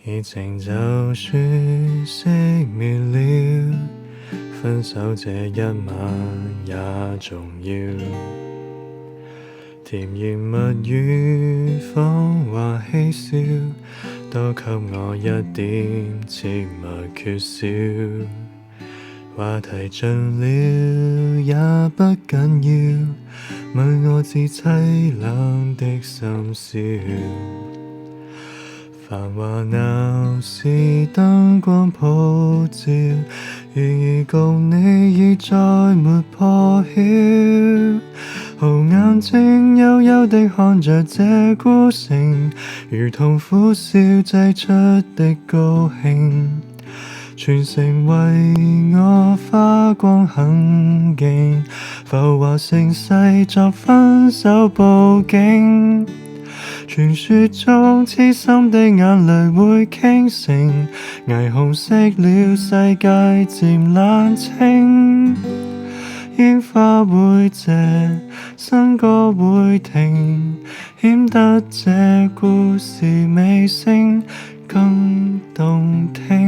熱情就算熄滅了，分手這一晚也重要。甜言蜜語謊話嬉笑，都給我一點切勿缺少。話題盡了也不緊要，問我至凄冷的深宵。繁華鬧市燈光普照，然而共你已再沒破曉。紅眼睛幽幽地看着這孤城，如同苦笑擠出的高興。全城為我花光很勁，浮華盛世作分手佈景。傳說中痴心的眼淚會傾城，霓虹熄了世界漸冷清。煙花會謝，笙歌會停，顯得這故事尾聲更動聽。